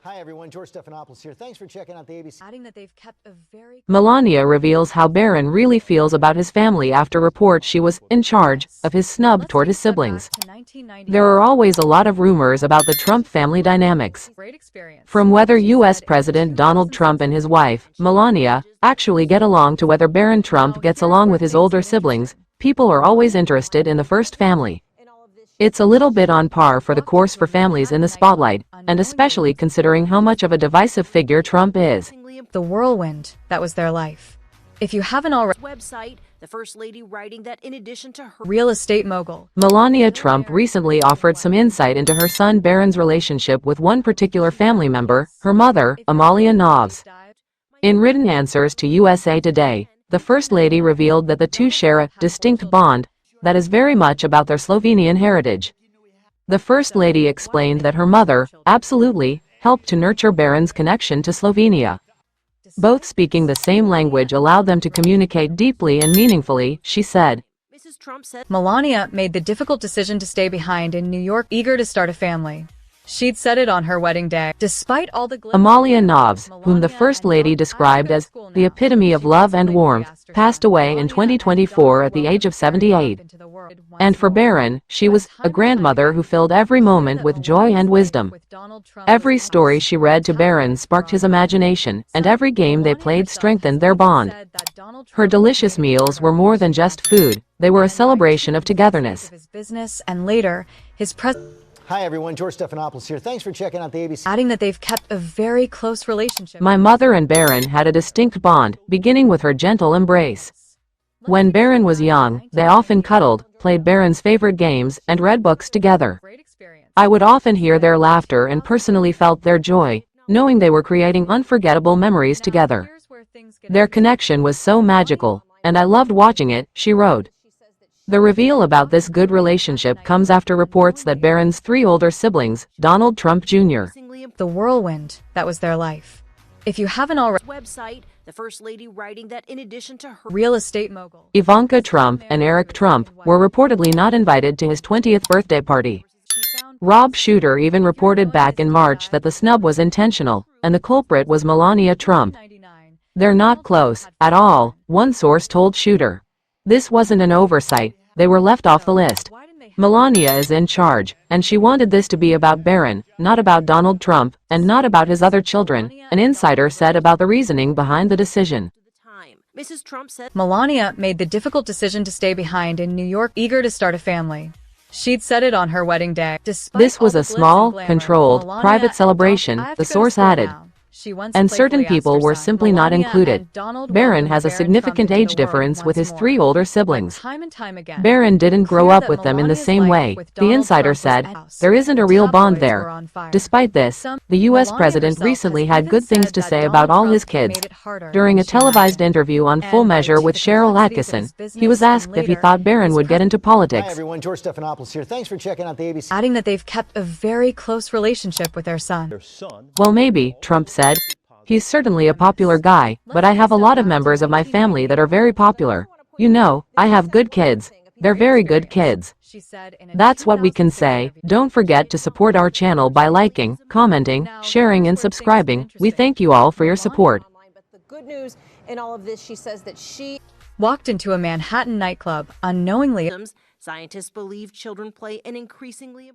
Hi everyone, George Stephanopoulos here. Thanks for checking out the ABC. Adding that they've kept a very Melania reveals how Barron really feels about his family after reports she was in charge of his snub toward his siblings. There are always a lot of rumors about the Trump family dynamics. From whether U.S. President Donald Trump and his wife, Melania, actually get along to whether Barron Trump gets along with his older siblings, people are always interested in the first family. It's a little bit on par for the course for families in the spotlight, and especially considering how much of a divisive figure Trump is. the whirlwind that was their life. If you haven't already, Website, the First Lady writing that in addition to her real estate mogul Melania Trump recently offered some insight into her son Barron's relationship with one particular family member, her mother, Amalia Novs. In written answers to USA Today, the First Lady revealed that the two share a distinct bond that is very much about their Slovenian heritage. The First Lady explained that her mother, absolutely, helped to nurture Barron's connection to Slovenia. Both speaking the same language allowed them to communicate deeply and meaningfully, she said. Mrs. Trump said Melania made the difficult decision to stay behind in New York, eager to start a family. She'd said it on her wedding day. Despite all the glitz, Amalia Novs, whom the First Lady described as the epitome of love and warmth, passed away in 2024 at the age of 78. And for Barron, she was a grandmother who filled every moment with joy and wisdom. Every story she read to Barron sparked his imagination, and every game they played strengthened their bond. Her delicious meals were more than just food, they were a celebration of togetherness. his business and later his Hi everyone, George Stephanopoulos here. Thanks for checking out the ABC. adding that they've kept a very close relationship. My mother and Barron had a distinct bond, beginning with her gentle embrace. When Barron was young, they often cuddled, played Barron's favorite games, and read books together. I would often hear their laughter and personally felt their joy, knowing they were creating unforgettable memories together. Their connection was so magical, and I loved watching it, she wrote. The reveal about this good relationship comes after reports that Barron's three older siblings, Donald Trump Jr., the whirlwind that was their life. If you haven't already, website, the First Lady writing that in addition to her real estate mogul Ivanka Trump and Eric Trump were reportedly not invited to his 20th birthday party. Rob Shooter even reported back in March that the snub was intentional, and the culprit was Melania Trump. They're not close, at all, one source told Shooter. This wasn't an oversight, they were left off the list. Melania is in charge, and she wanted this to be about Barron, not about Donald Trump, and not about his other children, an insider said about the reasoning behind the decision. time. Mrs. Trump said Melania made the difficult decision to stay behind in New York, eager to start a family. She'd said it on her wedding day. This was a small, controlled, private celebration, the source added. And certain people were simply not included. Barron has a significant age difference with his three older siblings. Barron didn't grow up with them in the same way, the insider said. There isn't a real bond there. Despite this, the U.S. president recently had good things to say about all his kids. During a televised interview on Full Measure with Cheryl Atkinson, he was asked if he thought Barron would get into Hi politics. everyone, George Stephanopoulos here. Thanks for checking out the ABC. adding that they've kept a very close relationship with their son. Well, maybe, Trump said. He's certainly a popular guy, but I have a lot of members of my family that are very popular. You know, I have good kids. They're very good kids. That's what we can say. Don't forget to support our channel by liking, commenting, sharing and subscribing. We thank you all for your support. But the good news in all of this, she says that she Walked into a Manhattan nightclub, unknowingly scientists believe children play an increasingly